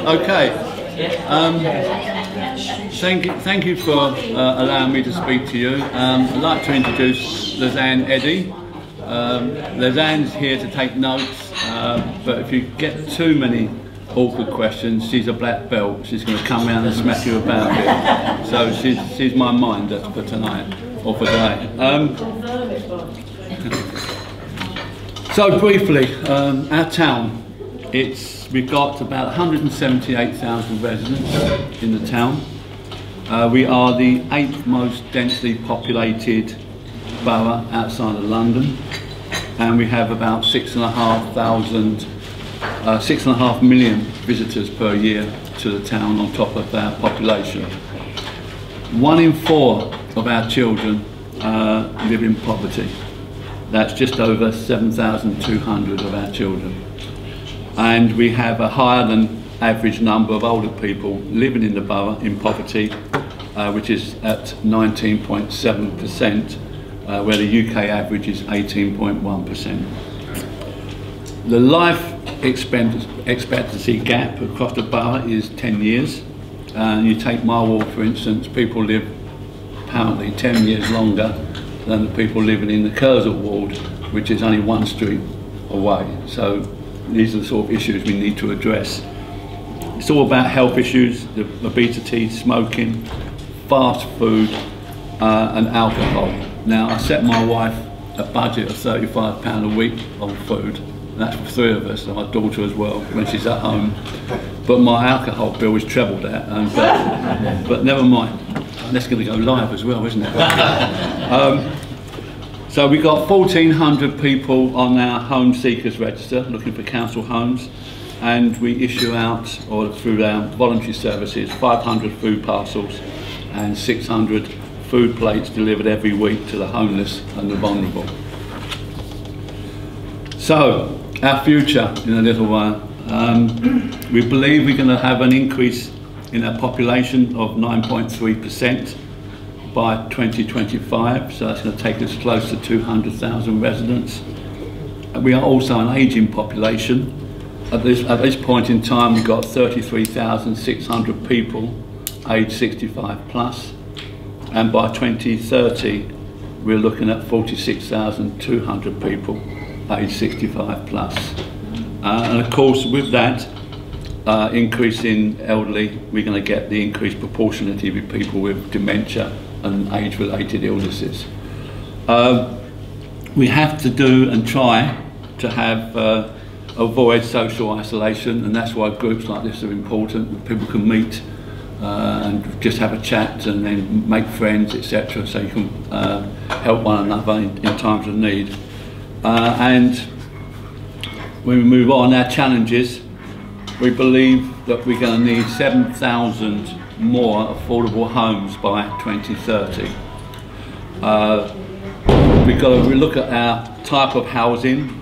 Okay. Thank you for allowing me to speak to you. I'd like to introduce Lizanne Eddy. Lizanne's here to take notes, but if you get too many awkward questions, she's a black belt. She's going to come around and smack you about it. So she's my minder for tonight, or for today. So briefly, our town, we've got about 178,000 residents in the town. We are the 8th most densely populated borough outside of London, and we have about 6.5 million visitors per year to the town on top of our population. 1 in 4 of our children live in poverty. That's just over 7,200 of our children. And we have a higher than average number of older people living in the borough in poverty, which is at 19.7%, where the UK average is 18.1%. The life expectancy gap across the borough is 10 years. You take my ward, for instance, people live apparently 10 years longer than the people living in the Cllr ward, which is only 1 street away. So these are the sort of issues we need to address. It's all about health issues, the obesity, smoking, fast food, and alcohol. Now, I set my wife a budget of £35 a week on food. That's for 3 of us, and my daughter as well, when she's at home. But my alcohol bill is treble that, but never mind. That's going to go live as well, isn't it? So we've got 1,400 people on our home seekers register looking for council homes, and we issue out, or through our voluntary services, 500 food parcels and 600 food plates delivered every week to the homeless and the vulnerable. So, our future in a little while. We believe we're going to have an increase in our population of 9.3% by 2025, so that's going to take us close to 200,000 residents. We are also an ageing population. At this point in time, we've got 33,600 people aged 65 plus, and by 2030, we're looking at 46,200 people aged 65 plus. And of course, with that increase in elderly, we're going to get the increased proportionality with people with dementia and age-related illnesses. We have to do and try to have avoid social isolation, and that's why groups like this are important. People can meet and just have a chat and then make friends, etc., so you can help one another in times of need. And when we move on, our challenges, we believe that we're going to need 7,000 more affordable homes by 2030. We've got to look at our type of housing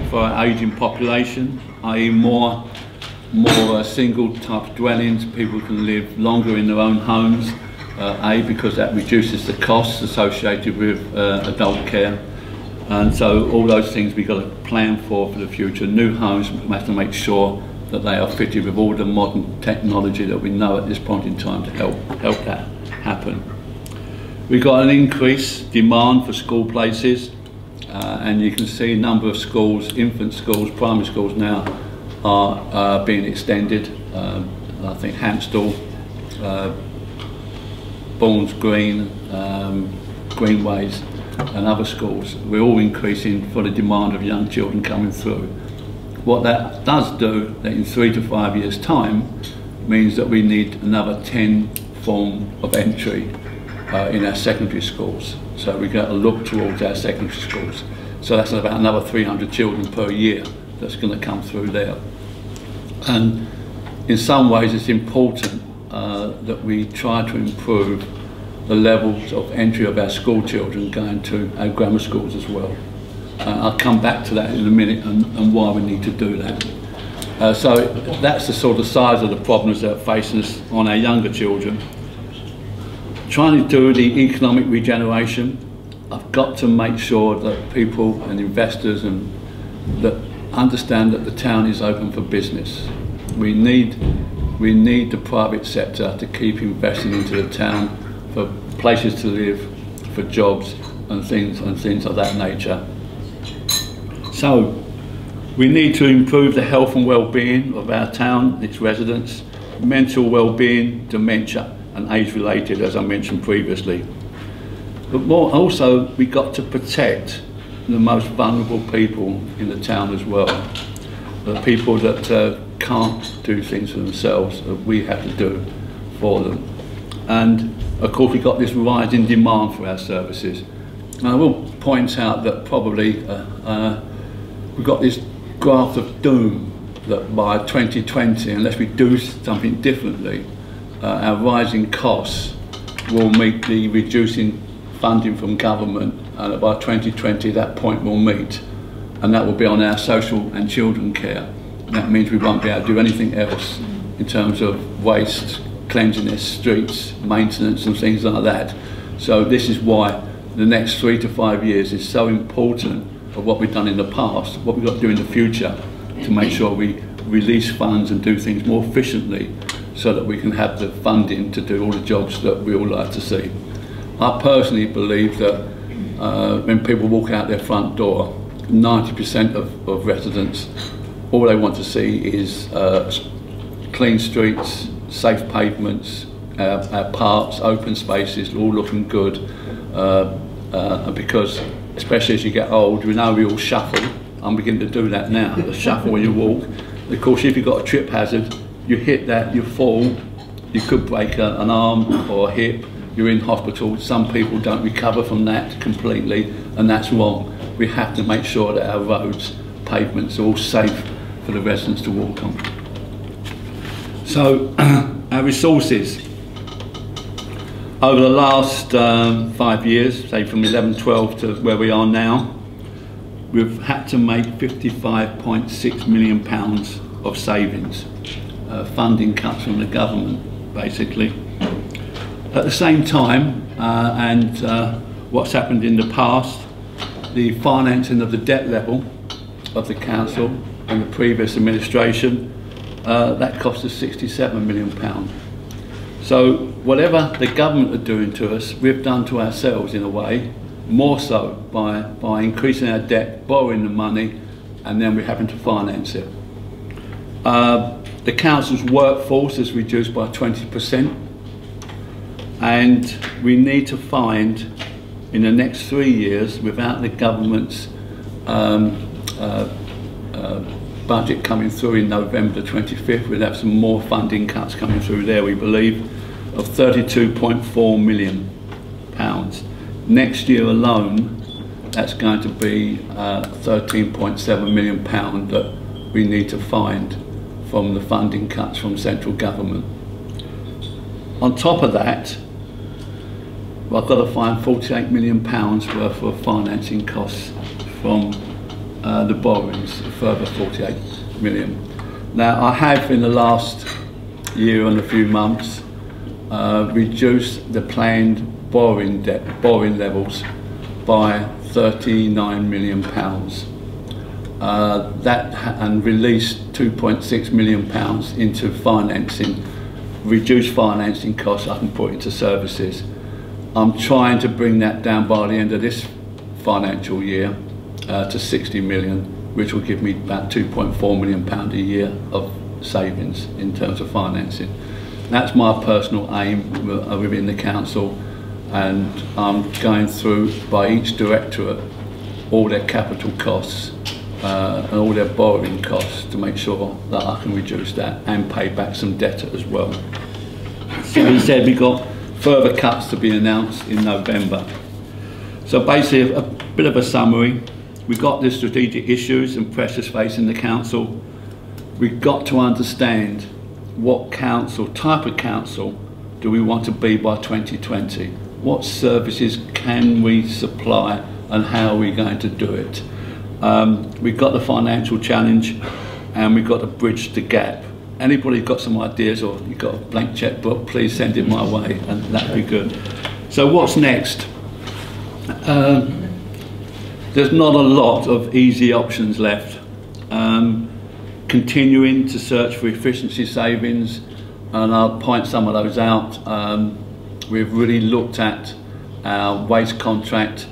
for our ageing population, i.e. more single type dwellings. People can live longer in their own homes, because that reduces the costs associated with adult care. And so all those things we've got to plan for the future. New homes, we have to make sure that they are fitted with all the modern technology that we know at this point in time to help that happen. We've got an increased demand for school places, and you can see a number of schools, infant schools, primary schools now are being extended. I think Hampstall, Bournes Green, Greenways, and other schools, we're all increasing for the demand of young children coming through. What that does do, that in 3 to 5 years' time, means that we need another 10 form of entry in our secondary schools. So we've got to look towards our secondary schools. So that's about another 300 children per year that's going to come through there. And in some ways it's important that we try to improve the levels of entry of our school children going to our grammar schools as well. I'll come back to that in a minute and why we need to do that. So that's the sort of size of the problems that are facing us on our younger children. Trying to do the economic regeneration, I've got to make sure that people and investors that understand that the town is open for business. We need we need the private sector to keep investing into the town for places to live, for jobs and things of that nature. So we need to improve the health and well-being of our town, its residents, mental well-being, dementia and age-related, as I mentioned previously. But more also, we got to protect the most vulnerable people in the town as well. The people that can't do things for themselves, that we have to do for them. And of course we've got this rising demand for our services. And I will point out that probably we've got this graph of doom that by 2020, unless we do something differently, our rising costs will meet the reducing funding from government, and by 2020 that point will meet, and that will be on our social and children care. That means we won't be able to do anything else in terms of waste, cleanliness, streets, maintenance and things like that. So this is why the next 3 to 5 years is so important of what we've done in the past, what we've got to do in the future to make sure we release funds and do things more efficiently so that we can have the funding to do all the jobs that we all like to see. I personally believe that when people walk out their front door, 90% of residents, all they want to see is clean streets, safe pavements, our parks, open spaces, all looking good. Because especially as you get old, we know we all shuffle. I'm beginning to do that now, the shuffle when you walk. Of course, if you've got a trip hazard, you hit that, you fall, you could break an arm or a hip, you're in hospital. Some people don't recover from that completely, and that's wrong. We have to make sure that our roads, pavements are all safe for the residents to walk on. So, our resources. Over the last 5 years, say from 11-12 to where we are now, we've had to make £55.6 million of savings, funding cuts from the government, basically. At the same time, what's happened in the past, the financing of the debt level of the council and the previous administration, that cost us £67 million. So whatever the government are doing to us, we've done to ourselves in a way, more so by increasing our debt, borrowing the money, and then we're having to finance it. The council's workforce is reduced by 20%. And we need to find, in the next 3 years, without the government's budget coming through in November the 25th, we'll have some more funding cuts coming through there, we believe, of £32.4 million. Next year alone, that's going to be £13.7 million that we need to find from the funding cuts from central government. On top of that, I've got to find £48 million worth of financing costs from the borrowings, a further 48 million. Now, I have in the last year and a few months reduced the planned borrowing levels by £39 million. And released £2.6 million into financing, reduced financing costs I can put into services. I'm trying to bring that down by the end of this financial year to 60 million, which will give me about £2.4 million a year of savings in terms of financing. That's my personal aim within the council, and I'm going through by each directorate all their capital costs and all their borrowing costs to make sure that I can reduce that and pay back some debt as well. So he said we've got further cuts to be announced in November. So basically a bit of a summary. We've got the strategic issues and pressures facing the council. We've got to understand what type of council do we want to be by 2020? What services can we supply and how are we going to do it? We've got the financial challenge and we've got to bridge the gap. Anybody got some ideas or you've got a blank checkbook, please send it my way and that'd be good. So what's next? There's not a lot of easy options left. Continuing to search for efficiency savings, and I'll point some of those out. We've really looked at our waste contract.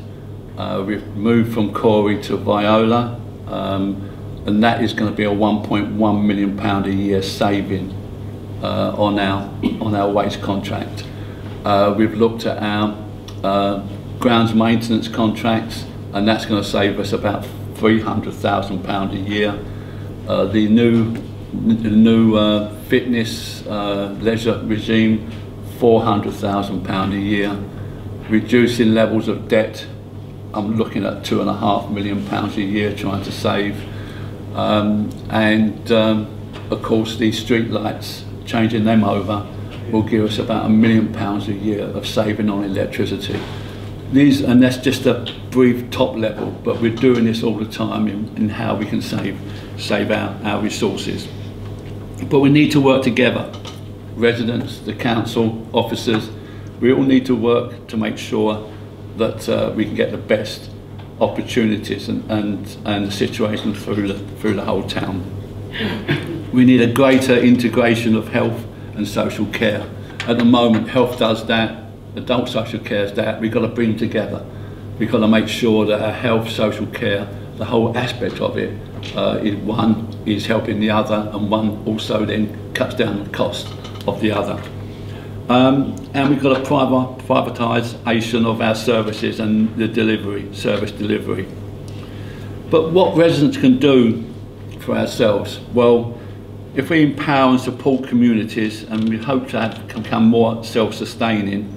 We've moved from Cllr to Viola, and that is going to be a £1.1 million a year saving on our waste contract. We've looked at our grounds maintenance contracts, and that's going to save us about £300,000 a year. The new fitness leisure regime, £400,000 a year. Reducing levels of debt, I'm looking at £2.5 million a year trying to save. Of course, these street lights, changing them over, will give us about £1 million a year of saving on electricity. And that's just a brief top level, but we're doing this all the time in how we can save our resources. But we need to work together. Residents, the council, officers, we all need to work to make sure that we can get the best opportunities and the situation through the whole town. We need a greater integration of health and social care. At the moment, health does that, adult social care is that. We've got to bring together. We've got to make sure that our health, social care, the whole aspect of it, one is helping the other, and one also then cuts down the cost of the other. And we've got a privatisation of our services and the service delivery. But what residents can do for ourselves? Well, if we empower and support communities, and we hope to become more self-sustaining,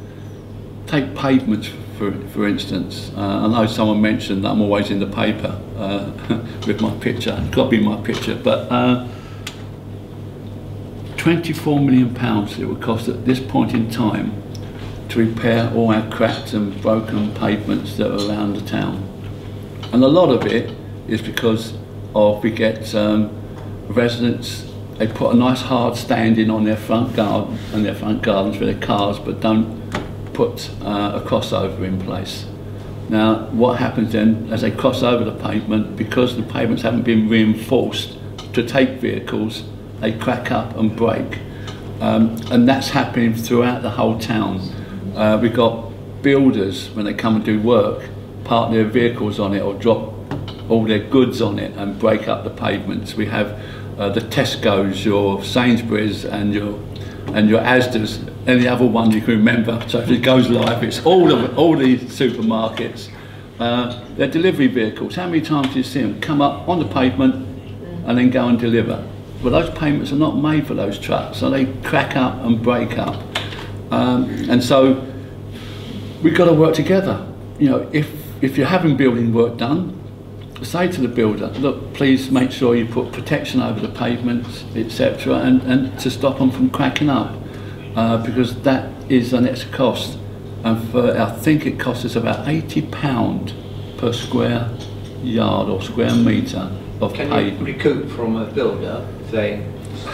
take pavements for instance. I know someone mentioned that I'm always in the paper with my picture. It's got to be my picture, but £24 million it would cost at this point in time to repair all our cracked and broken pavements that are around the town. And a lot of it is because we get residents, they put a nice hard standing on their front garden and their front gardens for their cars, but don't put a crossover in place. Now, what happens then as they cross over the pavement, because the pavements haven't been reinforced to take vehicles, they crack up and break. And that's happening throughout the whole town. We've got builders, when they come and do work, park their vehicles on it or drop all their goods on it and break up the pavements. We have the Tesco's, your Sainsbury's and your Asda's, any other one you can remember. So if it goes live, it's all the supermarkets. They're delivery vehicles. How many times do you see them come up on the pavement and then go and deliver? Well, those pavements are not made for those trucks, so they crack up and break up. And so we've got to work together. You know, if you're having building work done, say to the builder, look, please make sure you put protection over the pavements, etc., and to stop them from cracking up, because that is an extra cost. And I think it costs us about £80 per square yard or square metre of pavement. Can you recoup from a builder if they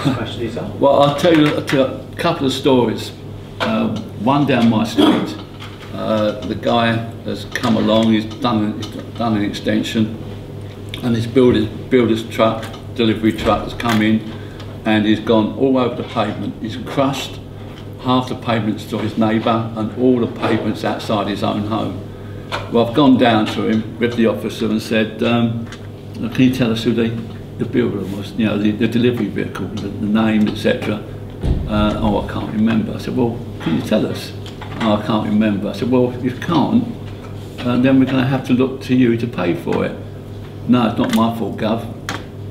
smash these up? Well, I'll tell you a couple of stories. One down my street, the guy has come along, he's done an extension, and this builder's truck, delivery truck, has come in and he's gone all over the pavement. He's crushed half the pavements to his neighbour and all the pavements outside his own home. Well, I've gone down to him with the officer and said, can you tell us who the builder was, you know, the delivery vehicle, the name, etc. Oh, I can't remember. I said, well, can you tell us? Oh, I can't remember. I said, well, if you can't, then we're going to have to look to you to pay for it. No, it's not my fault, Gov.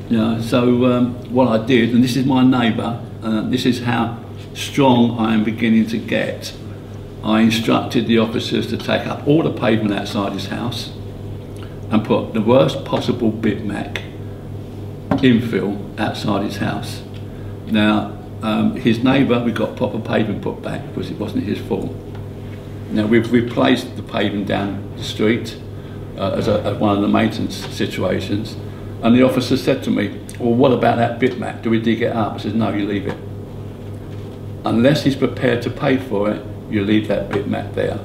You know, so what I did, and this is my neighbour, this is how strong I am beginning to get. I instructed the officers to take up all the pavement outside his house and put the worst possible bitmac infill outside his house. Now, his neighbour, we got proper pavement put back because it wasn't his fault. Now, we've replaced the pavement down the street as one of the maintenance situations, and the officer said to me, well, what about that bitmac? Do we dig it up? I said, no, you leave it. Unless he's prepared to pay for it, you leave that bitmac there.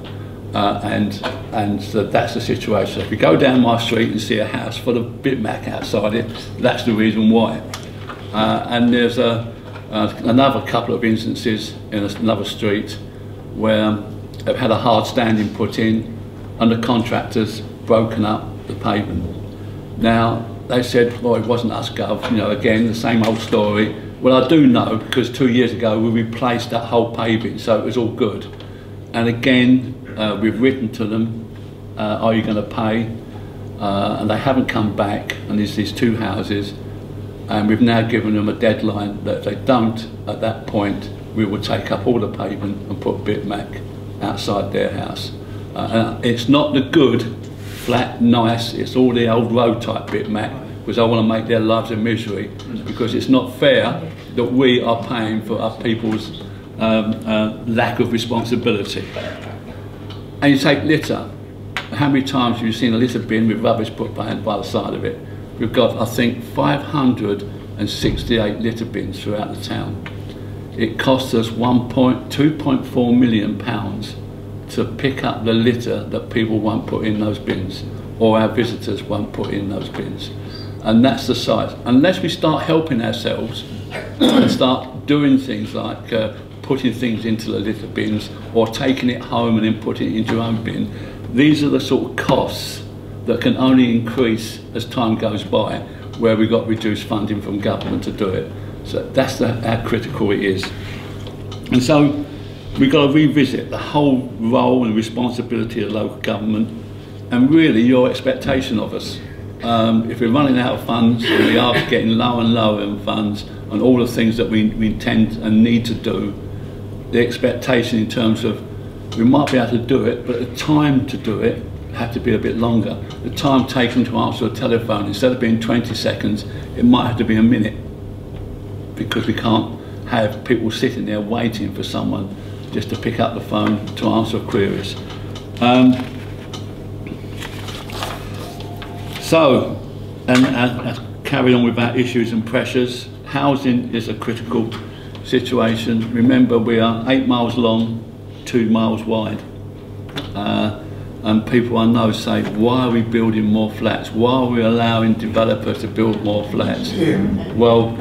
And so that's the situation. If you go down my street and see a house full of bitmac outside it, that's the reason why. And there's a Another couple of instances in another street where they've had a hard standing put in and the contractors broken up the pavement. Now, they said, well, it wasn't us, Gov, you know, again, the same old story. Well, I do know, because 2 years ago we replaced that whole paving, so it was all good. And again, we've written to them, are you going to pay? And they haven't come back, and there's these two houses, and we've now given them a deadline that if they don't, at that point, we will take up all the pavement and put bitmac outside their house. And it's not the good, flat, nice, it's all the old road type bitmac, because I want to make their lives a misery, because it's not fair that we are paying for our people's lack of responsibility. And you take litter. How many times have you seen a litter bin with rubbish put by the side of it? We've got, I think, 568 litter bins throughout the town. It costs us £2.4 million to pick up the litter that people won't put in those bins, or our visitors won't put in those bins. And that's the size. Unless we start helping ourselves and start doing things like putting things into the litter bins or taking it home and then putting it into your own bin, these are the sort of costs that can only increase as time goes by, where we've got reduced funding from government to do it. So that's how critical it is. And so we've got to revisit the whole role and responsibility of local government, and really your expectation of us. If we're running out of funds, and we are getting lower and lower in funds, and all the things that we intend and need to do, the expectation in terms of we might be able to do it, but the time to do it had to be a bit longer. The time taken to answer a telephone, instead of being 20 seconds, it might have to be a minute, because we can't have people sitting there waiting for someone just to pick up the phone to answer queries. So, carry on with our issues and pressures. Housing is a critical situation. Remember, we are 8 miles long, 2 miles wide. And people I know say, why are we building more flats? Why are we allowing developers to build more flats? Well,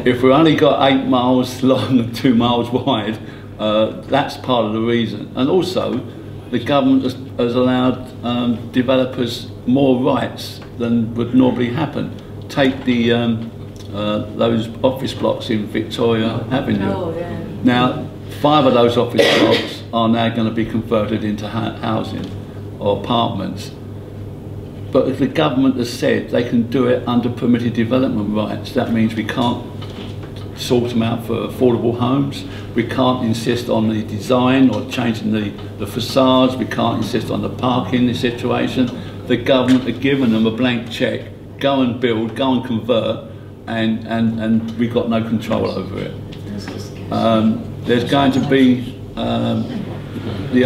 if we've only got 8 miles long and 2 miles wide, that's part of the reason. And also, the government has allowed developers more rights than would normally happen. Take the those office blocks in Victoria Avenue. Oh, yeah. Now, 5 of those office blocks are now going to be converted into housing or apartments. But if the government has said they can do it under permitted development rights, that means we can't sort them out for affordable homes. We can't insist on the design or changing the facades. We can't insist on the parking situation. The government have given them a blank cheque. Go and build, go and convert, and we've got no control over it. There's going to be the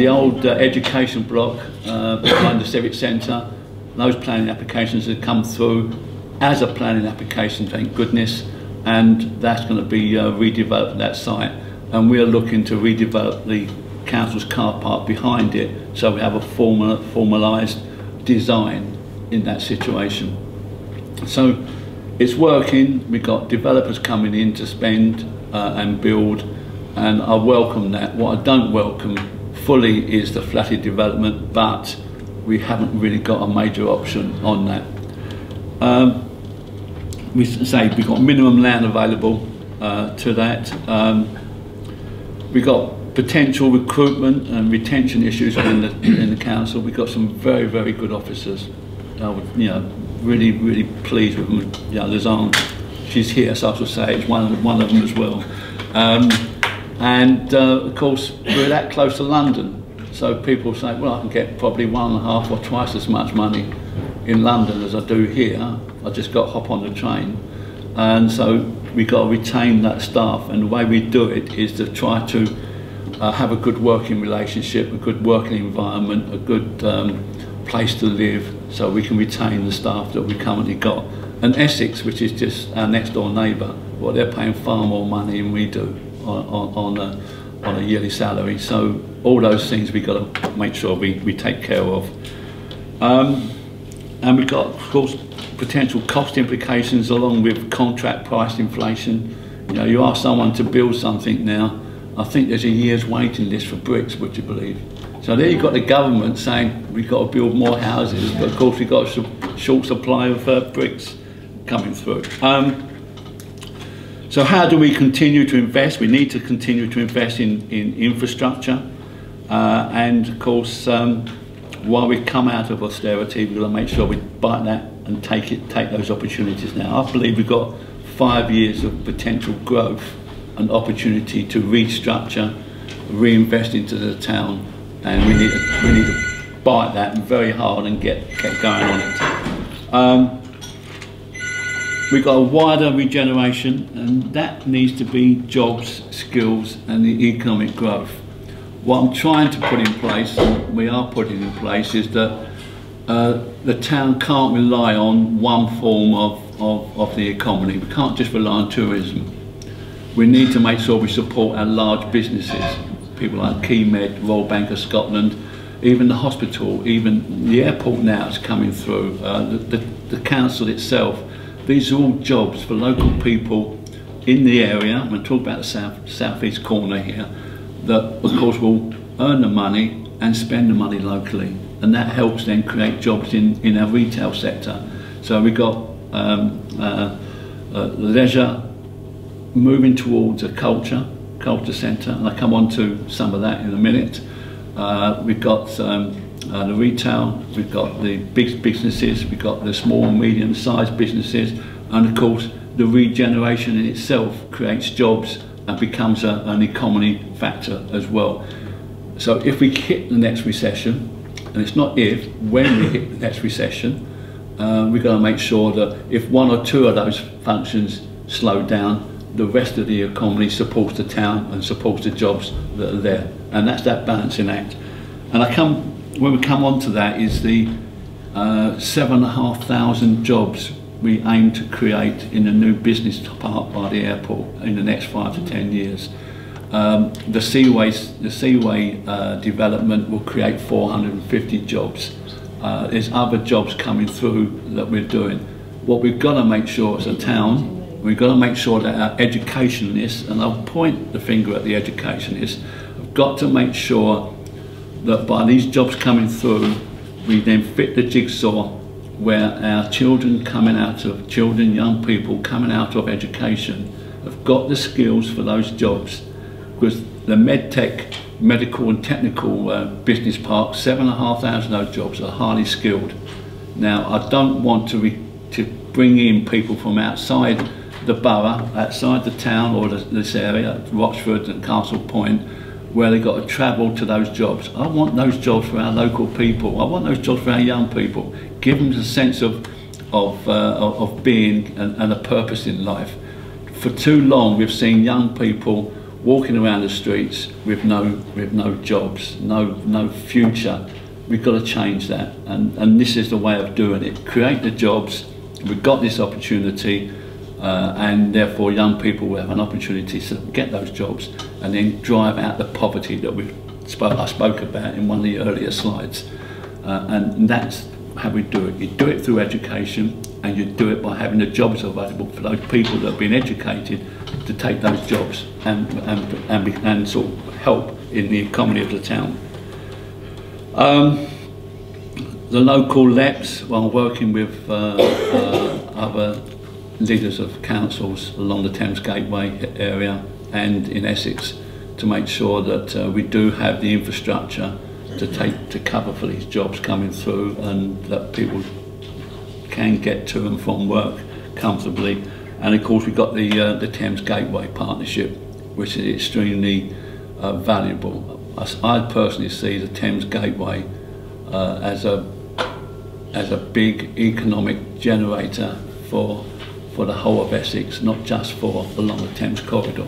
old education block behind the Civic Centre. Those planning applications have come through as a planning application, thank goodness, and that's going to be redeveloped that site. And we're looking to redevelop the council's car park behind it, so we have a formalised design in that situation. So it's working. We've got developers coming in to spend and build, and I welcome that. What I don't welcome fully is the flatted development, but we haven't really got a major option on that. We say we've got minimum land available to that. We've got potential recruitment and retention issues in the council. We've got some very, very good officers. Really pleased with them. Lizanne, she's here, so I shall say it's one of them as well. Of course, we're that close to London, so people say, well, I can get probably 1.5 or twice as much money in London as I do here. I just got to hop on the train. And so we've got to retain that staff, and the way we do it is to try to have a good working relationship, a good working environment, a good place to live, so we can retain the staff that we currently got. And Essex, which is just our next door neighbour, well, they're paying far more money than we do on a yearly salary. So all those things we've got to make sure we take care of. And we've got, of course, potential cost implications along with contract price inflation You know, you ask someone to build something now, I think there's a year's waiting list for bricks, would you believe? So there you've got the government saying we've got to build more houses, but of course we've got a short supply of bricks coming through. So how do we continue to invest? We need to continue to invest in infrastructure, and of course while we come out of austerity, we've got to make sure we bite that and take those opportunities now. I believe we've got 5 years of potential growth and opportunity to restructure, reinvest into the town, and we need to bite that very hard and get going on it. We've got a wider regeneration, and that needs to be jobs, skills, and the economic growth. What I'm trying to put in place, and we are putting in place, is that the town can't rely on one form of the economy. We can't just rely on tourism. We need to make sure we support our large businesses, people like Cllr, Royal Bank of Scotland, even the hospital, even the airport now is coming through, the council itself. These are all jobs for local people in the area. I'm going to talk about the southeast corner here, that of course will earn the money and spend the money locally, and that helps then create jobs in our retail sector. So we've got leisure moving towards a culture centre, and I'll come on to some of that in a minute. We've got the retail, we've got the big businesses, we've got the small and medium-sized businesses, and of course the regeneration in itself creates jobs and becomes an economy factor as well. So if we hit the next recession, and it's not if, when we hit the next recession, we've got to make sure that if one or two of those functions slow down, the rest of the economy supports the town and supports the jobs that are there. And that's that balancing act. And when we come on to that is the 7,500 jobs we aim to create in the new business park by the airport in the next 5 to 10 years. The Seaway development will create 450 jobs. There's other jobs coming through that we're doing. What we've got to make sure as a town, we've got to make sure that our educationists, and I'll point the finger at the educationists, have got to make sure that by these jobs coming through, we then fit the jigsaw where our children, young people coming out of education have got the skills for those jobs. Because the medtech, medical and technical business park, 7,500 of those jobs are highly skilled. Now, I don't want to bring in people from outside the borough, outside the town or this area, Rochford and Castle Point, where they've got to travel to those jobs. I want those jobs for our local people. I want those jobs for our young people. Give them a sense of being and a purpose in life. For too long, we've seen young people walking around the streets with no jobs, no future. We've got to change that, and this is the way of doing it. Create the jobs. We've got this opportunity, and therefore young people will have an opportunity to get those jobs and then drive out the poverty that I spoke about in one of the earlier slides. And that's how we do it. You do it through education, and you do it by having the jobs available for those people that have been educated to take those jobs and sort of help in the economy of the town. The local LEPs, while working with other leaders of councils along the Thames Gateway area and in Essex, to make sure that we do have the infrastructure to cover for these jobs coming through, and that people can get to and from work comfortably. And of course we've got the Thames Gateway partnership, which is extremely valuable. I personally see the Thames Gateway as a big economic generator for the whole of Essex, not just for along the Thames corridor.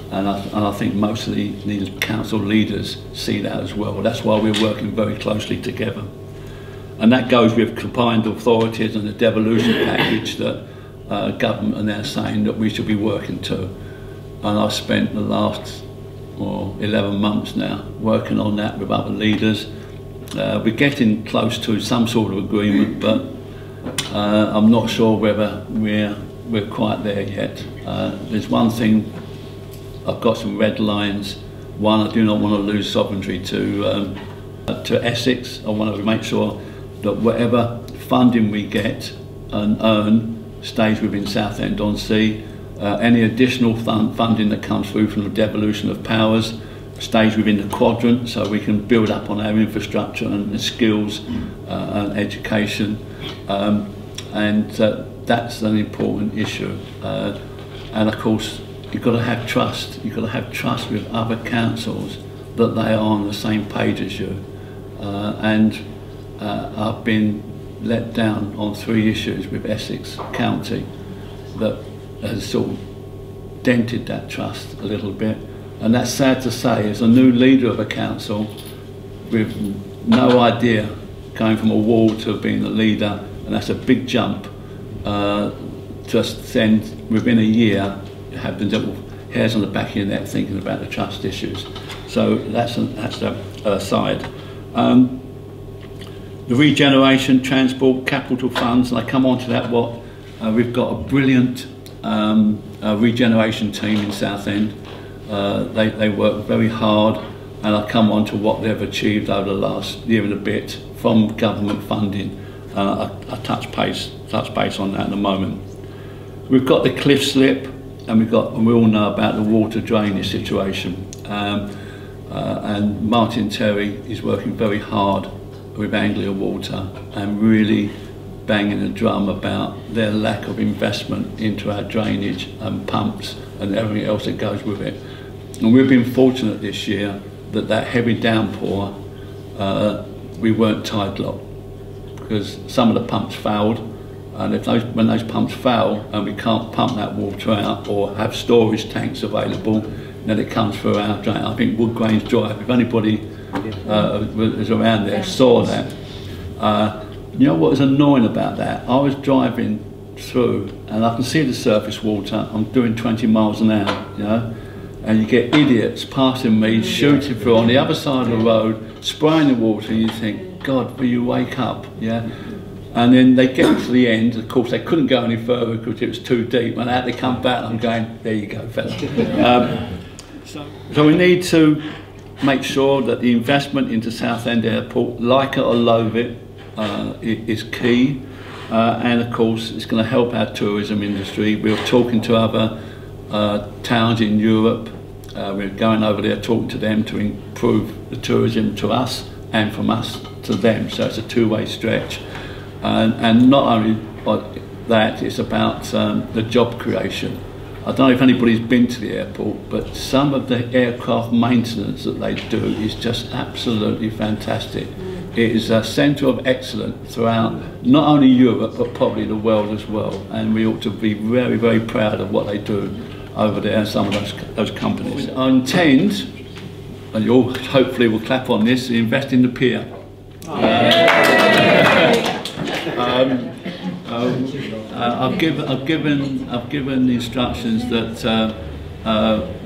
And I think most of the council leaders see that as well. That's why we're working very closely together. And that goes with combined authorities and the devolution package that government are now saying that we should be working to. And I've spent the last 11 months now working on that with other leaders. We're getting close to some sort of agreement, but I'm not sure whether we're we're quite there yet. There's one thing, I've got some red lines. One, I do not want to lose sovereignty to Essex. I want to make sure that whatever funding we get and earn stays within Southend-on-Sea. Any additional funding that comes through from the devolution of powers stays within the quadrant, so we can build up on our infrastructure and the skills and education. That's an important issue. And of course, you've got to have trust. You've got to have trust with other councils that they are on the same page as you. I've been let down on 3 issues with Essex County that has sort of dented that trust a little bit. And that's sad to say, as a new leader of a council with no idea, going from a ward to being a leader, and that's a big jump, just then within a year you have the little hairs on the back of your neck thinking about the trust issues. So that's the side. The regeneration, transport, capital funds, and I come on to that. We've got a brilliant regeneration team in Southend. They work very hard, and I come on to what they've achieved over the last year and a bit from government funding. I touch base on that in a moment. We've got the cliff slip, and we all know about the water drainage situation. And Martin Terry is working very hard with Anglia Water and really banging the drum about their lack of investment into our drainage and pumps and everything else that goes with it. And we've been fortunate this year that heavy downpour, we weren't tide locked, because some of the pumps failed, and when those pumps fail and we can't pump that water out or have storage tanks available, then it comes through our drain. I think Wood Grange Drive, if anybody was around there, saw that. You know what was annoying about that? I was driving through and I can see the surface water. I'm doing 20 miles an hour, you know, and you get idiots passing me, shooting through on the other side of the road, spraying the water, and you think, God, will you wake up? Yeah. And then they get to the end. Of course, they couldn't go any further because it was too deep. And out they come back, and I'm going, there you go, fella. So we need to make sure that the investment into Southend Airport, like it or loathe it, is key. And of course, it's going to help our tourism industry. We're talking to other towns in Europe. We're going over there talking to them to improve the tourism to us and from us to them. So it's a two-way stretch. And not only that, it's about the job creation. I don't know if anybody's been to the airport, but some of the aircraft maintenance that they do is just absolutely fantastic. It is a centre of excellence throughout not only Europe, but probably the world as well. And we ought to be very, very proud of what they do over there, some of those companies. I intend, and you all hopefully will clap on this, to invest in the pier. I've given the instructions that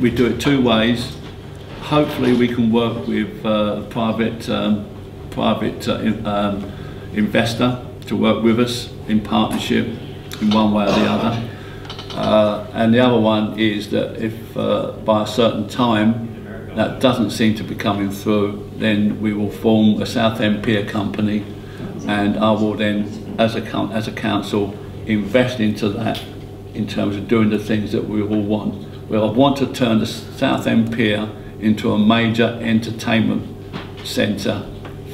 we do it 2 ways. Hopefully we can work with a private investor to work with us in partnership in one way or the other. And the other one is that if by a certain time that doesn't seem to be coming through, then we will form a Southend Pier company, and I will then, as a council, invest into that in terms of doing the things that we all want. Well, I want to turn the Southend Pier into a major entertainment centre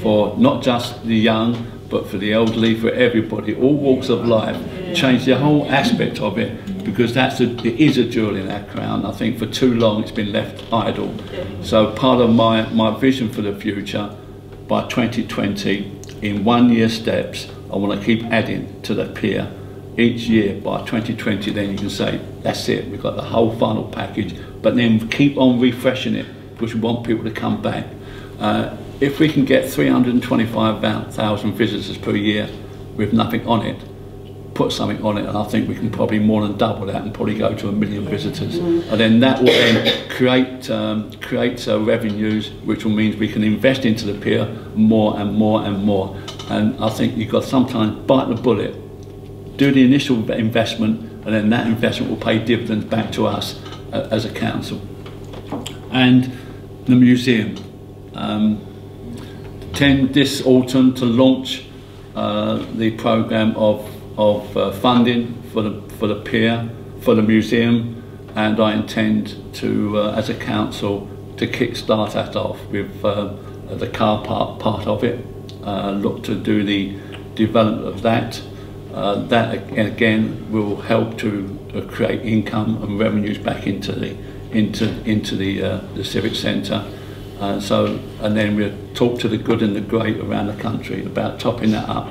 for not just the young, but for the elderly, for everybody, all walks of life. Change the whole aspect of it, because it is a jewel in our crown. I think for too long it's been left idle. So part of my vision for the future, by 2020, in 1 year steps, I want to keep adding to the pier each year. By 2020, then you can say, that's it, we've got the whole final package, but then keep on refreshing it, because we want people to come back. If we can get 325,000 visitors per year with nothing on it, put something on it, and I think we can probably more than double that and probably go to 1 million visitors. And then that will then create revenues, which will mean we can invest into the pier more and more and more. And I think you've got to sometimes bite the bullet, do the initial investment, and then that investment will pay dividends back to us as a council. And the museum. Tend this autumn to launch the programme of funding for the pier, for the museum, and I intend to, as a council, to kick-start that off with the car park part of it, look to do the development of that. That again will help to create income and revenues back into the civic centre. And then we'll talk to the good and the great around the country about topping that up,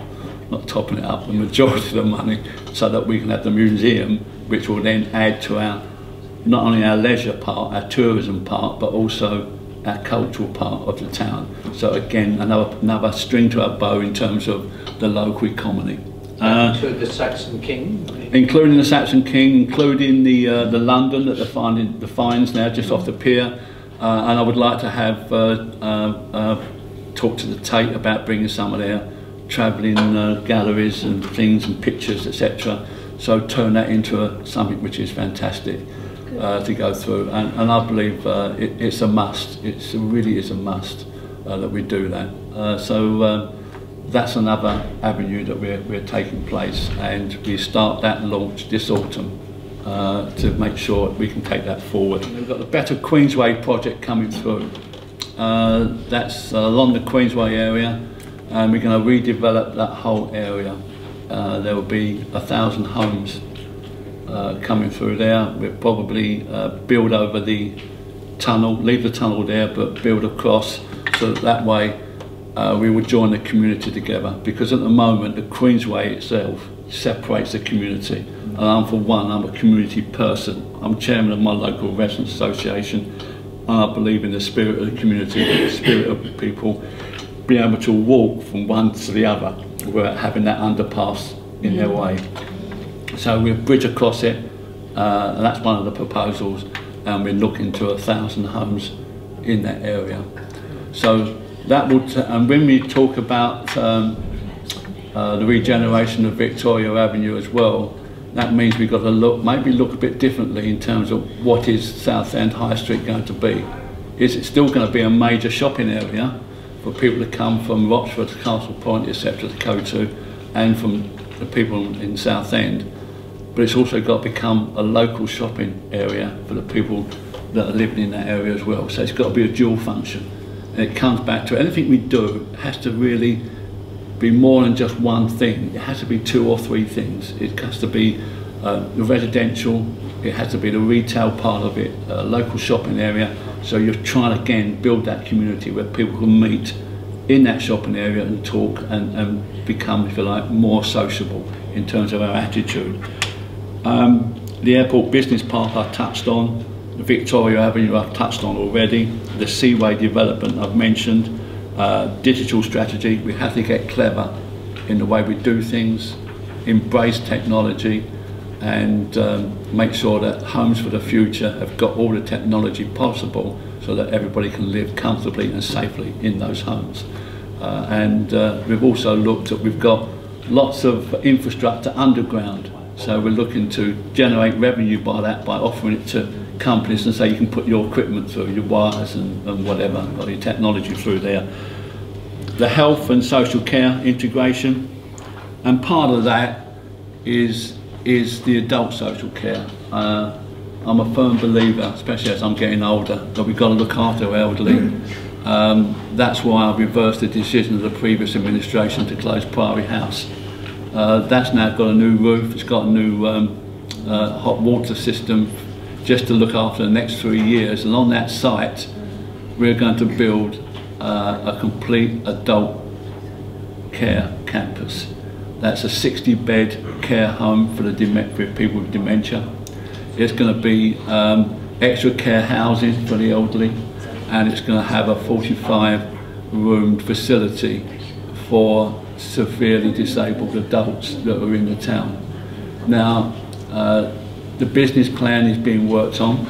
not topping it up, the majority of the money, so that we can have the museum, which will then add to our, not only our leisure part, our tourism part, but also our cultural part of the town. So again, another string to our bow in terms of the local economy. Including the Saxon King? Including the Saxon King, including the London that they're finding the finds now just off the pier. And I would like to have talk to the Tate about bringing some of their travelling galleries and things and pictures, etc. So turn that into something which is fantastic to go through. And I believe it's a must. It really is a must that we do that. So that's another avenue that we're taking place, and we start that launch this autumn. To make sure we can take that forward. We've got the Better Queensway project coming through. That's along the Queensway area, and we're going to redevelop that whole area. There will be 1,000 homes coming through there. We'll probably build over the tunnel, leave the tunnel there, but build across, so that way we will join the community together. Because at the moment, the Queensway itself separates the community. And I'm a community person. I'm chairman of my local residents association, and I believe in the spirit of the community, the spirit of people being able to walk from one to the other without having that underpass in their way. So we'll bridge across it, and that's one of the proposals, and we're looking to 1,000 homes in that area. So that would, and when we talk about the regeneration of Victoria Avenue as well, that means we've got to maybe look a bit differently in terms of what is Southend High Street going to be. Is it still going to be a major shopping area for people to come from Rochford to Castle Point, etc. to go to, and from the people in Southend? But it's also got to become a local shopping area for the people that are living in that area as well. So it's got to be a dual function. And it comes back to anything we do has to really be more than just one thing. It has to be 2 or 3 things. It has to be the residential, it has to be the retail part of it, a local shopping area. So you're trying to again build that community where people can meet in that shopping area and talk and become, if you like, more sociable in terms of our attitude. The airport business park I touched on, the Victoria Avenue I've touched on already, the Seaway development I've mentioned. Digital strategy, we have to get clever in the way we do things, embrace technology, and make sure that homes for the future have got all the technology possible so that everybody can live comfortably and safely in those homes. We've also looked at, we've got lots of infrastructure underground, so we're looking to generate revenue by that, by offering it to companies and say you can put your equipment through, your wires and whatever, or your technology through there. The health and social care integration, and part of that is the adult social care. I'm a firm believer, especially as I'm getting older, that we've got to look after our elderly. That's why I reversed the decision of the previous administration to close Priory House. That's now got a new roof, it's got a new hot water system, just to look after the next 3 years. And on that site, we're going to build a complete adult care campus. That's a 60-bed care home for people with dementia. It's going to be extra care housing for the elderly, and it's going to have a 45-room facility for severely disabled adults that are in the town. Now, the business plan is being worked on.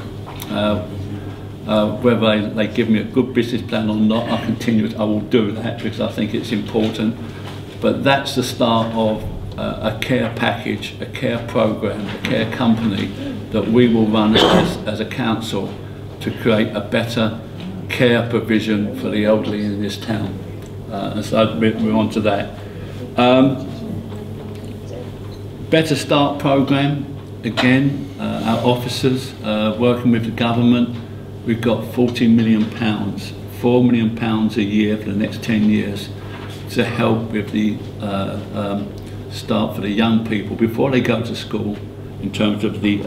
Whether they give me a good business plan or not, I will do that because I think it's important. But that's the start of a care package, a care program, a care company that we will run as a council to create a better care provision for the elderly in this town. And so we're on to that. Better Start program, again, our officers working with the government. We've got £40 million, £4 million a year for the next 10 years to help with the start for the young people before they go to school, in terms of the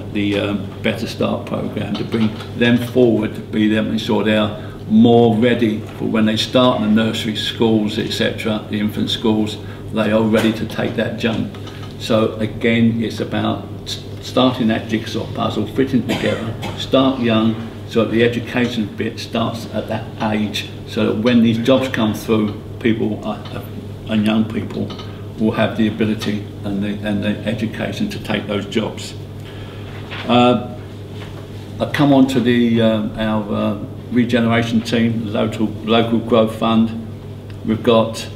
Better Start program, to bring them forward, to be them, ensure they are more ready for when they start in the nursery schools, etc., the infant schools, they are ready to take that jump. So again, it's about starting that jigsaw puzzle, fitting together, start young, so that the education bit starts at that age, so that when these jobs come through, people and young people will have the ability and the education to take those jobs. I come on to our regeneration team, the local growth fund. We've got,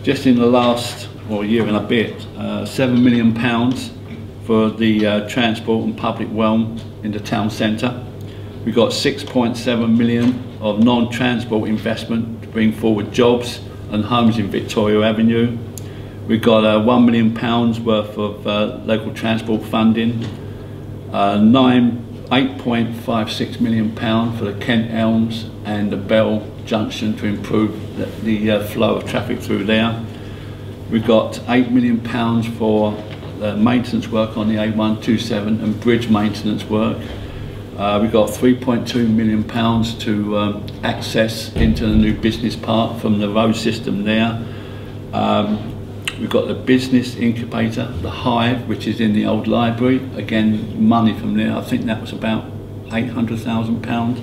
just in the last year and a bit, £7 million for the transport and public realm in the town centre. We've got 6.7 million of non-transport investment to bring forward jobs and homes in Victoria Avenue. We've got £1 million worth of local transport funding, £8.56 million for the Kent Elms and the Bell Junction to improve the flow of traffic through there. We've got £8 million for maintenance work on the A127 and bridge maintenance work. We've got £3.2 million to access into the new business park from the road system there. We've got the business incubator, the Hive, which is in the old library. Again, money from there. I think that was about £800,000.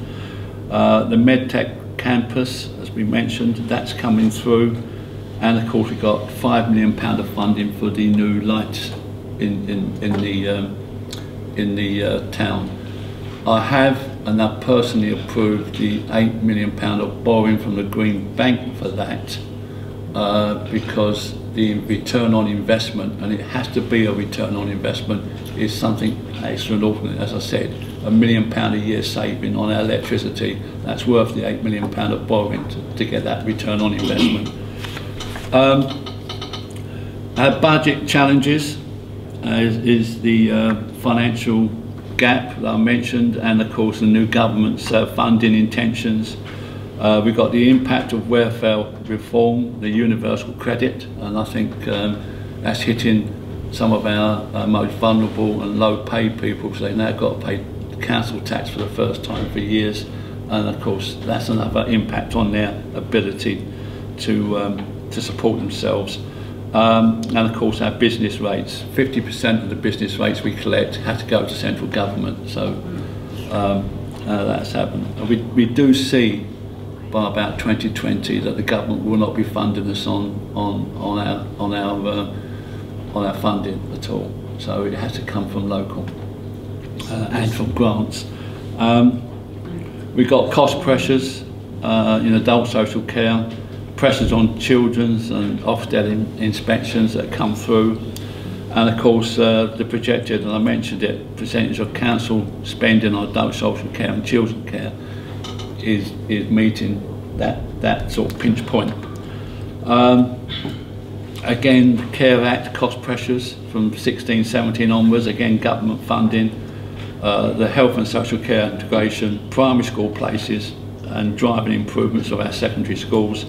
The MedTech campus, as we mentioned, that's coming through. And of course, we've got £5 million of funding for the new lights in the town. I have, and I've personally approved the £8 million of borrowing from the Green Bank for that, because the return on investment, and it has to be a return on investment, is something extraordinary. As I said, £1 million a year saving on our electricity, that's worth the £8 million of borrowing to get that return on investment. Our budget challenges is the financial gap that I mentioned, and of course the new government's funding intentions. We've got the impact of welfare reform, the universal credit, and I think that's hitting some of our most vulnerable and low paid people, so they now got to pay council tax for the first time for years, and of course that's another impact on their ability to support themselves. And of course our business rates, 50% of the business rates we collect have to go to central government, so that's happened. And we do see by about 2020 that the government will not be funding us on our funding at all, so it has to come from local and from grants. We've got cost pressures in adult social care, pressures on children's and Ofsted inspections that come through, and of course the projected, and I mentioned it, percentage of council spending on adult social care and children's care is meeting that sort of pinch point. Again, the Care Act cost pressures from 16-17 onwards, again government funding, the health and social care integration, primary school places and driving improvements of our secondary schools.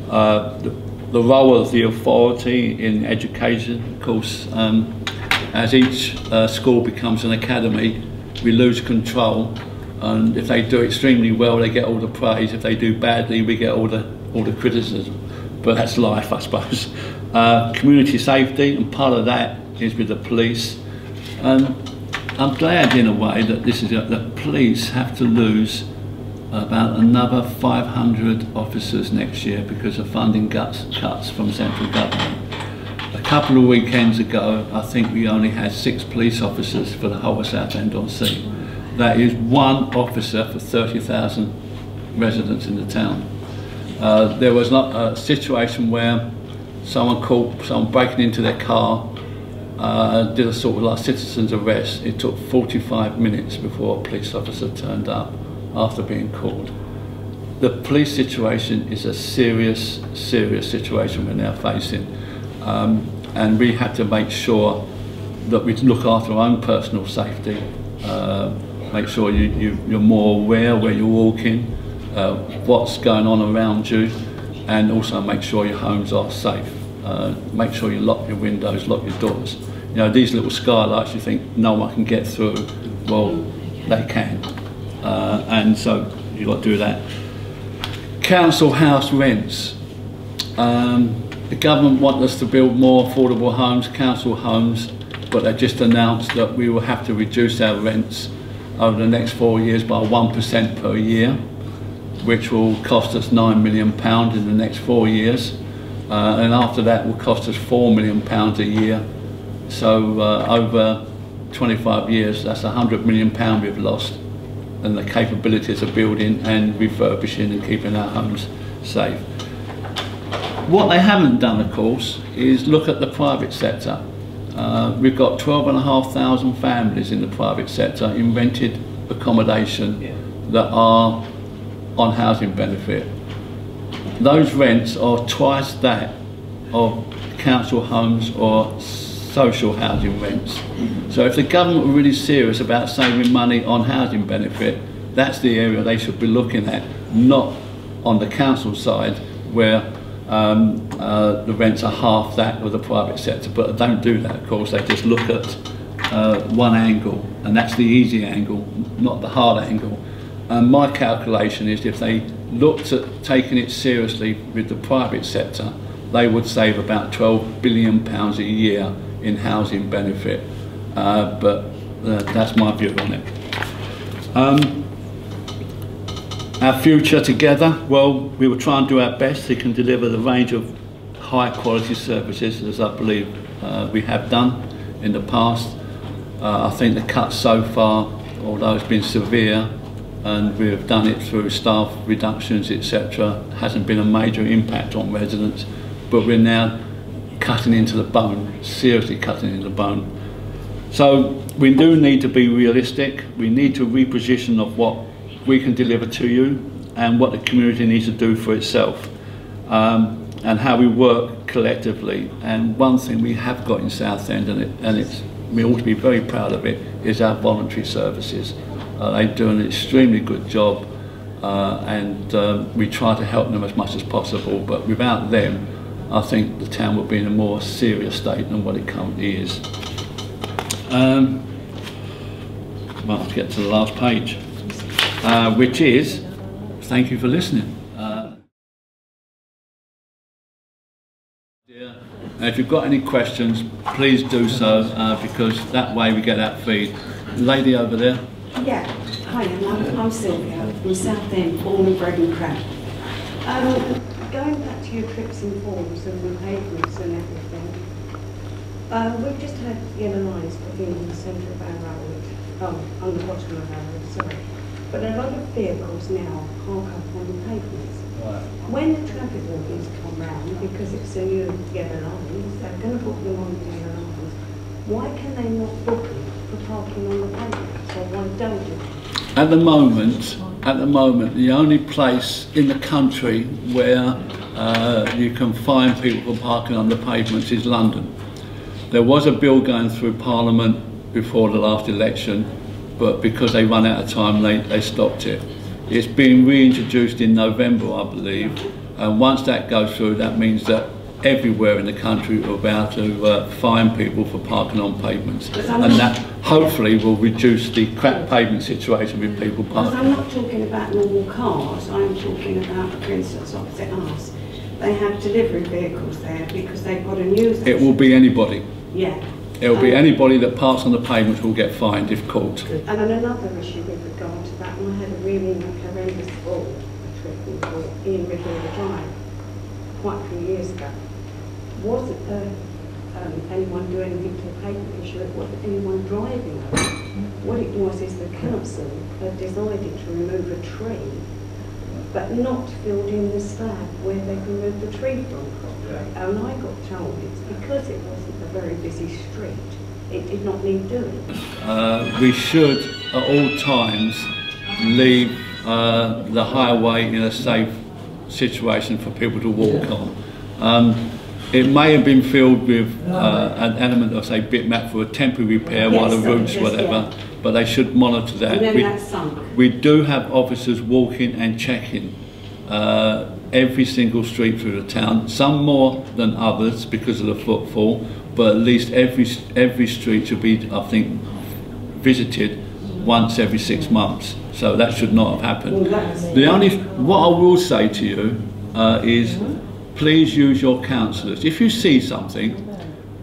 The role of the authority in education, of course, as each school becomes an academy, we lose control, and if they do extremely well they get all the praise, if they do badly we get all the criticism, but that's life, I suppose. Community safety, and part of that is with the police, and I'm glad in a way that the police have to lose about another 500 officers next year because of funding cuts from central government. A couple of weekends ago, I think we only had 6 police officers for the whole of Southend-on-Sea. That is 1 officer for 30,000 residents in the town. There was not a situation where someone caught someone breaking into their car did a sort of like citizen's arrest. It took 45 minutes before a police officer turned up after being called. The police situation is a serious situation we're now facing, and we had to make sure that we look after our own personal safety, make sure you're more aware where you're walking, what's going on around you, and also make sure your homes are safe. Make sure you lock your windows, lock your doors. You know, these little skylights, you think no one can get through. Well, they can, and so you've got to do that. Council house rents. The government want us to build more affordable homes, council homes, but they just announced that we will have to reduce our rents over the next 4 years by 1% per year, which will cost us £9 million in the next 4 years. And after that will cost us £4 million a year. So over 25 years, that's £100 million we've lost, and the capabilities of building and refurbishing and keeping our homes safe. What they haven't done, of course, is look at the private sector. We've got 12,500 families in the private sector in rented accommodation that are on housing benefit. Those rents are twice that of council homes or social housing rents. So if the government were really serious about saving money on housing benefit, that's the area they should be looking at, not on the council side where the rents are half that of the private sector. But they don't do that, of course. They just look at one angle, and that's the easy angle, not the hard angle. And my calculation is if they looked at taking it seriously with the private sector, they would save about £12 billion a year in housing benefit. But that's my view on it. Our future together, well, we will try and do our best to can deliver the range of high quality services as I believe we have done in the past. I think the cuts so far, although it's been severe, and we've done it through staff reductions, etc., hasn't been a major impact on residents, but we're now cutting into the bone, seriously cutting into the bone. So we do need to be realistic. We need to reposition of what we can deliver to you and what the community needs to do for itself, and how we work collectively. And one thing we have got in Southend, and we ought to be very proud of it, is our voluntary services. They do an extremely good job, and we try to help them as much as possible, but without them I think the town would be in a more serious state than what it currently is. Well, let's get to the last page, which is thank you for listening. If you've got any questions, please do so, because that way we get that feed. Lady over there. Yeah, hi, I'm Sylvia from Southend, born and bred and cracked. Going back to your trips and forms and the pavements and everything, we've just had yellow lines put in the centre of our road, on the bottom of our road, sorry. But a lot of vehicles now park up on the pavements. Right. When the traffic wardens come round, because it's a new yellow lines, they're going to book them on the yellow lines. Why can they not book them for parking on the pavement? So why don't you? At the moment, the only place in the country where you can fine people for parking on the pavements is London. There was a bill going through Parliament before the last election, but because they ran out of time, they stopped it. It's been reintroduced in November, I believe, and once that goes through, that means that everywhere in the country we're about to fine people for parking on pavements, and that hopefully will reduce the cracked pavement situation with people parking. Because I'm not talking about normal cars, I'm talking about, for instance, opposite us. They have delivery vehicles there because they've got a news. It will be anybody. Yeah. It will be anybody that parks on the pavements will get fined if caught. And then another issue with regard to that, and I had a really horrendous fall, a trip in River Drive quite a few years ago. Wasn't anyone doing anything to the pavement issue, it wasn't anyone driving over. What it was is the council had decided to remove a tree, but not filled in the slab where they can move the tree from properly. And I got told it's because it wasn't a very busy street, it did not need doing. We should at all times leave the highway in a safe situation for people to walk on. It may have been filled with an element of, say, bitmap for a temporary repair while the routes, whatever, but they should monitor that. And then that's sunk. We do have officers walking and checking every single street through the town, some more than others because of the footfall, but at least every street should be, I think, visited once every 6 months. So that should not have happened. What I will say to you is, please use your councillors. If you see something,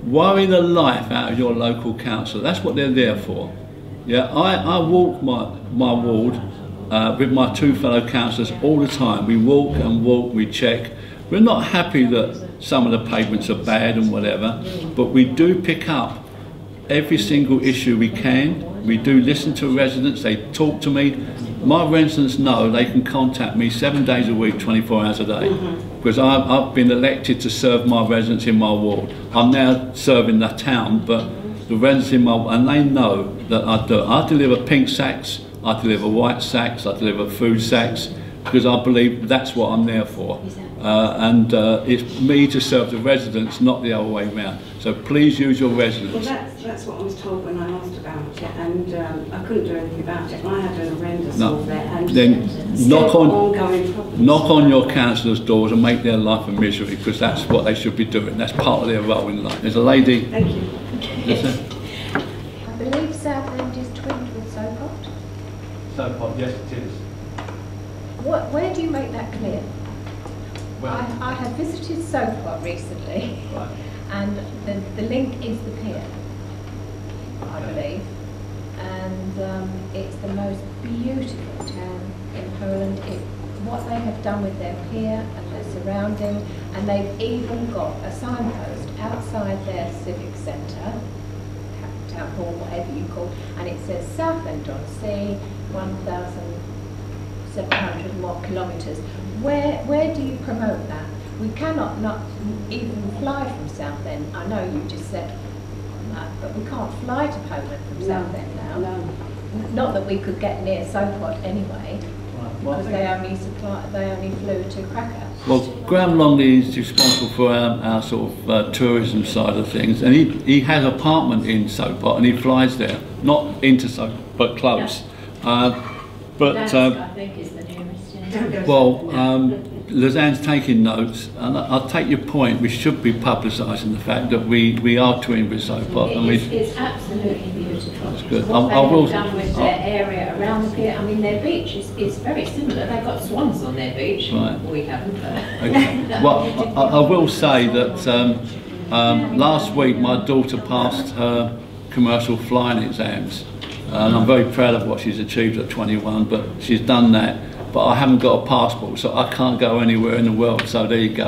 worry the life out of your local councillor. That's what they're there for. Yeah, I walk my ward with my 2 fellow councillors all the time. We walk and walk, we check. We're not happy that some of the pavements are bad and whatever, but we do pick up every single issue we can. We do listen to residents, they talk to me. My residents know they can contact me 7 days a week, 24 hours a day, because I've been elected to serve my residents in my ward. I'm now serving the town, but the residents in my ward, and they know that I do. I deliver pink sacks, I deliver white sacks, I deliver food sacks, because I believe that's what I'm there for. It's me to serve the residents, not the other way around. So please use your residents. Well, that's what I was told when I asked about it, and I couldn't do anything about it. I had an horrendous all there, and then knock on your councillors' doors and make their life a misery, because that's what they should be doing. That's part of their role in life. There's a lady. Thank you. I believe Southend is twinned with Sopot. Sopot, yes it is. Where do you make that clear? Well, I have visited Sopot recently, right. and the link is the pier, I believe, and it's the most beautiful town in Poland. What they have done with their pier and their surrounding, and they've even got a signpost outside their civic centre, town hall, whatever you call, and it says Southend-on-Sea, 1,700 more kilometres. Where do you promote that? We cannot not even fly from Southend. I know you just said that, but we can't fly to Poland from Southend now. No. Not that we could get near Sopot anyway, because they only flew to Krakow. Well, Graham Longley is responsible for our sort of tourism side of things, and he has an apartment in Sopot, and he flies there, not into Sopot, but close. Yeah. I think is the nearest. Yeah. Well, Lizanne's taking notes, and I'll take your point. We should be publicising the fact that we are twinned with Sopot. It's absolutely beautiful. That's good. What they have done with their area around the pier, I mean, their beach is very similar. They've got swans on their beach. Right. We haven't. Okay. Well, I will say that last week my daughter passed her commercial flying exams, and I'm very proud of what she's achieved at 21, but she's done that. But I haven't got a passport, so I can't go anywhere in the world, so there you go.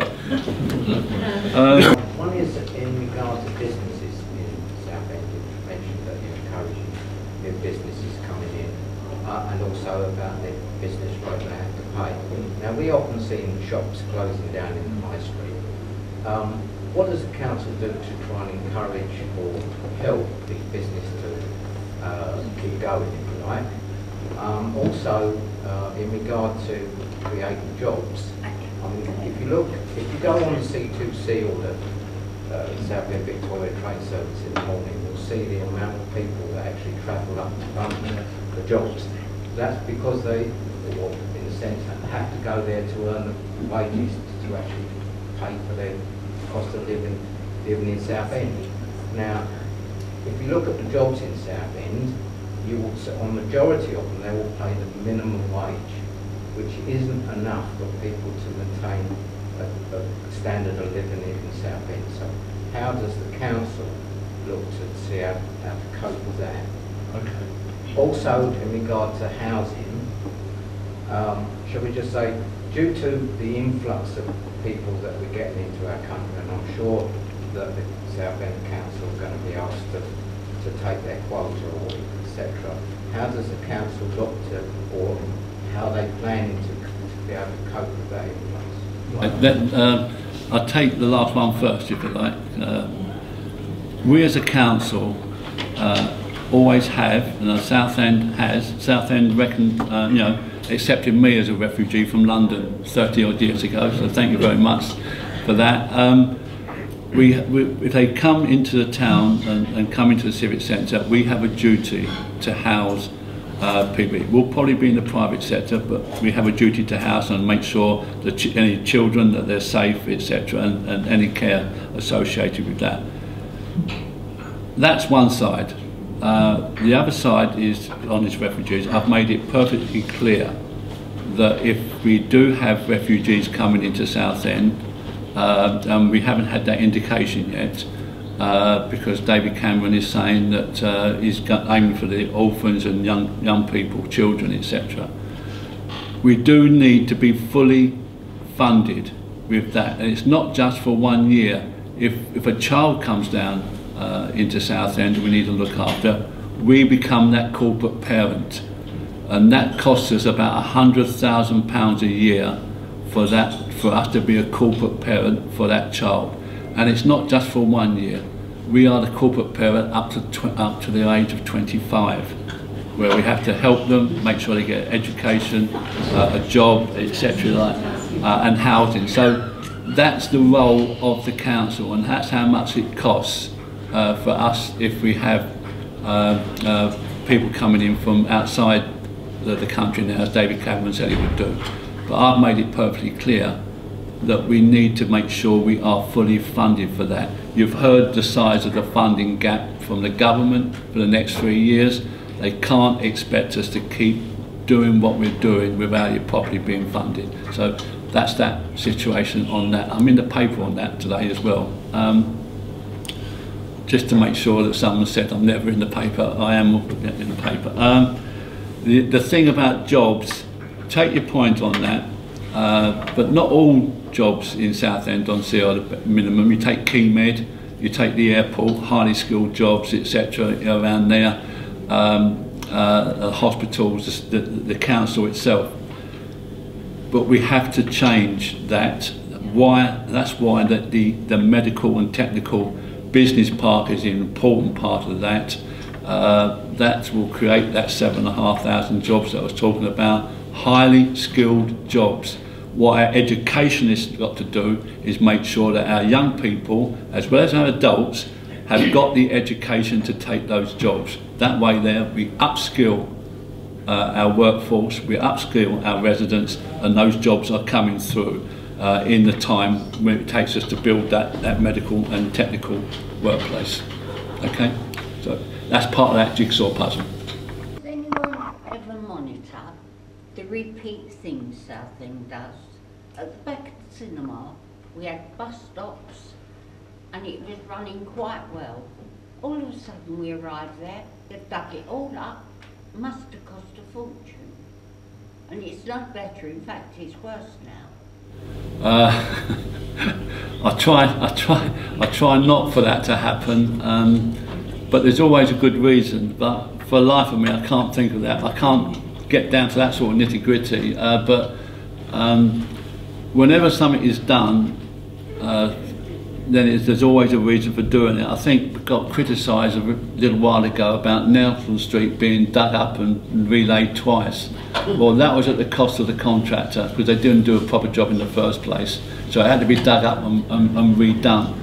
One is in regard to businesses in Southend. You mentioned that you're encouraging new businesses coming in, and also about the business rate they have to pay. Now, we often see shops closing down in the high street. What does the council do to try and encourage or help the business to keep going, if you like? Also, in regard to creating jobs, I mean, if you go on the C2C or the Southend Victoria train service in the morning, you'll see the amount of people that actually travel up to London for jobs. That's because they, or in a sense, have to go there to earn the wages to actually pay for their cost of living in Southend. Now, if you look at the jobs in Southend, you will see, on the majority of them, they will pay the minimum wage, which isn't enough for people to maintain a standard of living in Southend. So how does the council look to see how to cope with that? Okay. Also, in regard to housing, shall we just say, due to the influx of people that we're getting into our country, and I'm sure that the Southend Council are going to be asked to take their quota or etc. How does the council look to, or how are they planning to be able to cope with that influx? I'll take the last one first, if you like. We as a council always have, and Southend has, Southend accepted me as a refugee from London 30 odd years ago, so thank you very much for that. If they come into the town and come into the civic centre, we have a duty to house people. We'll probably be in the private sector, but we have a duty to house and make sure that any children, that they're safe, etc., and any care associated with that. That's one side. The other side is on these refugees. I've made it perfectly clear that if we do have refugees coming into Southend, and we haven't had that indication yet, because David Cameron is saying that he's aiming for the orphans and young people, children, etc. We do need to be fully funded with that, and it's not just for 1 year. If a child comes down into Southend we need to look after, we become that corporate parent, and that costs us about £100,000 a year for us to be a corporate parent for that child. And it's not just for 1 year. We are the corporate parent up to the age of 25, where we have to help them, make sure they get education, a job, etc., and housing. So that's the role of the council, and that's how much it costs for us if we have people coming in from outside the country now, as David Cameron said he would do. But I've made it perfectly clear that we need to make sure we are fully funded for that. You've heard the size of the funding gap from the government for the next 3 years. They can't expect us to keep doing what we're doing without it properly being funded. So that's that situation on that. I'm in the paper on that today as well. Just to make sure that someone said I'm never in the paper, I am in the paper. The thing about jobs, take your point on that, but not all jobs in Southend on sea are the minimum. You take Keymed, you take the airport, highly skilled jobs, etc. around there, hospitals, the council itself. But we have to change that. That's why the medical and technical business park is an important part of that. That will create that 7,500 jobs that I was talking about, highly skilled jobs. What our educationists have got to do is make sure that our young people, as well as our adults, have got the education to take those jobs. That way there, we upskill our workforce, we upskill our residents, and those jobs are coming through in the time when it takes us to build that medical and technical workplace. Okay, so that's part of that jigsaw puzzle. Does anyone ever monitor the repeat things Southend does? At the back of the cinema we had bus stops and it was running quite well. All of a sudden we arrived there, they've dug it all up, must have cost a fortune. And it's not better, in fact it's worse now. I try not for that to happen, but there's always a good reason. But for the life of me, I can't think of that. I can't get down to that sort of nitty-gritty. But whenever something is done, then there's always a reason for doing it. I think we got criticised a little while ago about Nelson Street being dug up and relaid twice. Well, that was at the cost of the contractor because they didn't do a proper job in the first place. So it had to be dug up and redone.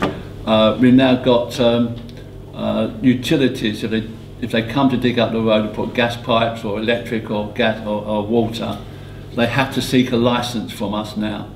We've now got utilities. If they come to dig up the road and put gas pipes or electric or gas or water, they have to seek a licence from us now.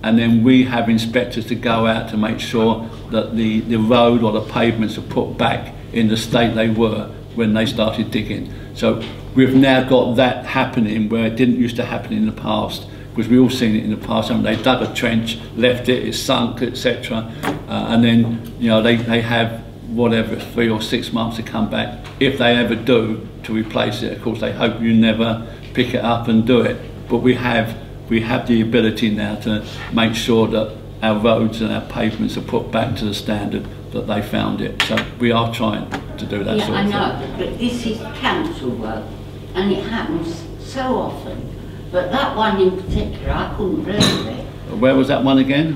And then we have inspectors to go out to make sure that the road or the pavements are put back in the state they were when they started digging. So we've now got that happening where it didn't used to happen in the past, because we've all seen it in the past. I mean, they dug a trench, left it, it's sunk, etc. And then they have whatever 3 or 6 months to come back, if they ever do, to replace it. Of course, they hope you never pick it up and do it. But we have the ability now to make sure that our roads and our pavements are put back to the standard that they found it. So we are trying to do that sort of thing. I know, but this is council work and it happens so often. But that one in particular, I couldn't believe it. Where was that one again?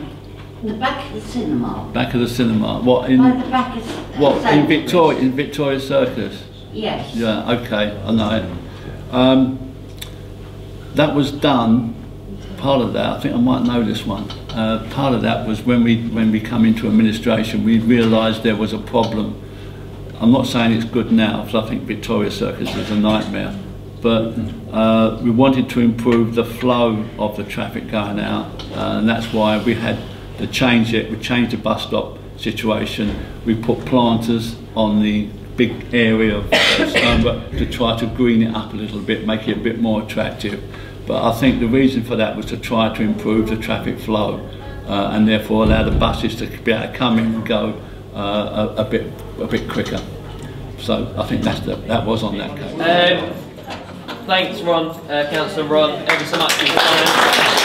The back of the cinema. Back of the cinema. What in? By the back of What in Sainsbury's. Victoria Circus? Yes. Yeah. Okay, I know it. That was done. Part of that, I think I might know this one. Part of that was when we come into administration, we realised there was a problem. I'm not saying it's good now, because I think Victoria Circus is a nightmare, but we wanted to improve the flow of the traffic going out, and that's why we had to change it. We changed the bus stop situation. We put planters on the big area of Stonebrook to try to green it up a little bit, make it a bit more attractive. But I think the reason for that was to try to improve the traffic flow and therefore allow the buses to be able to come in and go a bit quicker. So I think that was on that case. Thanks, Ron, Councillor Ron, ever so much for your time.